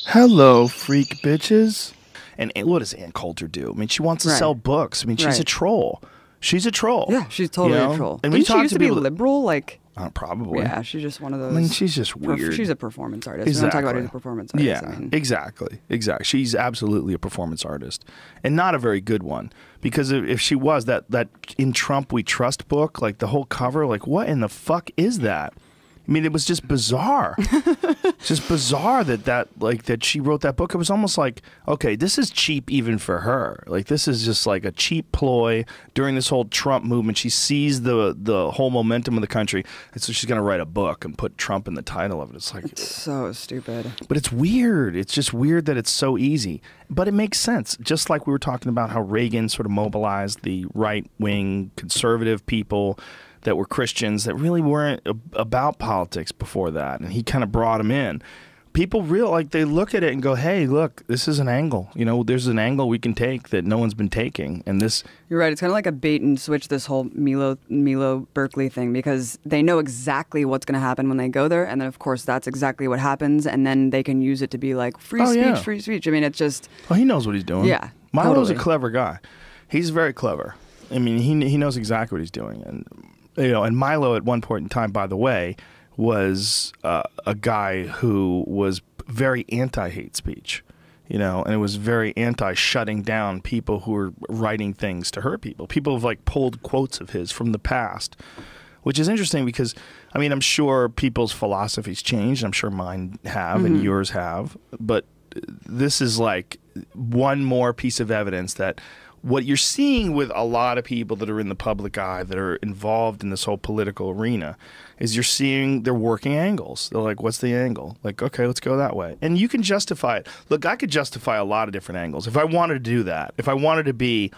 Hello, freak bitches. And what does Ann Coulter do? I mean, she wants to sell books. I mean, she's a troll. She's a troll. Yeah, she's totally a troll. And Didn't she used to be liberal? Like, probably. Yeah, she's just one of those. I mean, she's just weird. She's a performance artist. Exactly. We don't talk about her as a performance artist. Yeah, I mean. exactly. She's absolutely a performance artist, and not a very good one. Because if she was, that In Trump We Trust book, like the whole cover, like what in the fuck is that? I mean, it was just bizarre. Just bizarre that she wrote that book. It was almost like, okay, this is cheap even for her. Like, this is just like a cheap ploy during this whole Trump movement. She sees the whole momentum of the country, and so she's going to write a book and put Trump in the title of it. It's like, it's so stupid. But it's weird. It's just weird that it's so easy. But it makes sense. Just like we were talking about how Reagan sort of mobilized the right-wing conservative people that were Christians that really weren't about politics before that, and he kind of brought them in. People they look at it and go, hey, look, this is an angle. You know, there's an angle we can take that no one's been taking, and this... You're right. It's kind of like a bait and switch, this whole Milo Berkeley thing, because they know exactly what's going to happen when they go there, and then, of course, that's exactly what happens, and then they can use it to be like, free speech. I mean, it's just... Well, he knows what he's doing. Yeah, Milo's a clever guy. He's very clever. I mean, he knows exactly what he's doing, and... You know, and Milo at one point in time, by the way, was a guy who was very anti-hate speech, you know, and it was very anti-shutting down people who were writing things to hurt people. People have like pulled quotes of his from the past, which is interesting because, I mean, I'm sure people's philosophies changed. I'm sure mine have and yours have, but this is like one more piece of evidence that what you're seeing with a lot of people that are in the public eye that are involved in this whole political arena is you're seeing their working angles. They're like, what's the angle? Like, okay, let's go that way. And you can justify it. Look, I could justify a lot of different angles. If I wanted to do that, if I wanted to be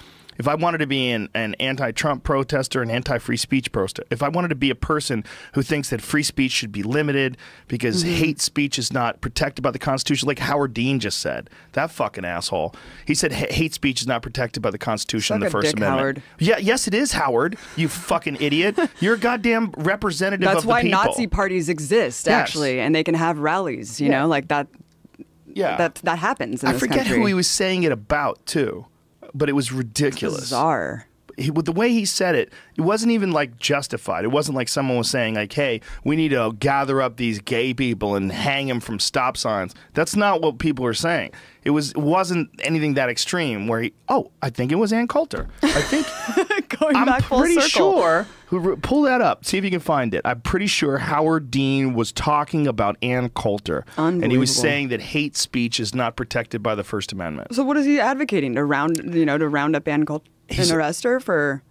an anti-Trump protester, an anti-free speech protester, if I wanted to be a person who thinks that free speech should be limited because hate speech is not protected by the Constitution, like Howard Dean just said, that fucking asshole. He said hate speech is not protected by the Constitution and the First Amendment. Howard. Yeah, yes, it is, Howard. You fucking idiot. You're a goddamn representative of the people. That's why Nazi parties exist, actually, and they can have rallies. You know, like that. Yeah, that happens in this country. I forget who he was saying it about too. But it was ridiculous. It's bizarre. With the way he said it, it wasn't even like justified. It wasn't like someone was saying like, hey, we need to gather up these gay people and hang them from stop signs. That's not what people are saying. It wasn't anything that extreme where I think it was Ann Coulter. I think I'm pretty sure. Pull that up. See if you can find it. I'm pretty sure Howard Dean was talking about Ann Coulter, and he was saying that hate speech is not protected by the First Amendment. So what is he advocating? To round up Ann Coulter and arrest her for?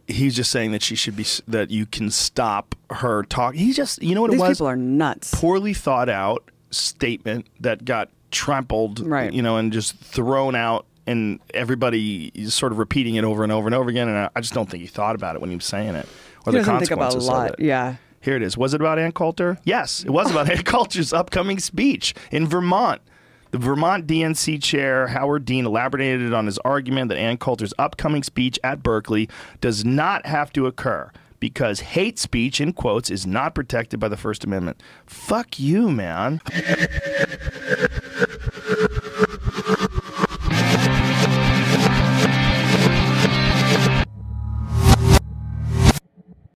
He's just saying that she should be, that you can stop her talk. He's just, you know what it was? These people are nuts. Poorly thought out statement that got trampled, you know, and just thrown out, and everybody is sort of repeating it over and over and over again. And I just don't think he thought about it when he was saying it, or the consequences of it. Yeah. Here it is. Was it about Ann Coulter? Yes, it was about Ann Coulter's upcoming speech in Vermont. The Vermont DNC chair, Howard Dean, elaborated on his argument that Ann Coulter's upcoming speech at Berkeley does not have to occur because hate speech, in quotes, is not protected by the First Amendment. Fuck you, man.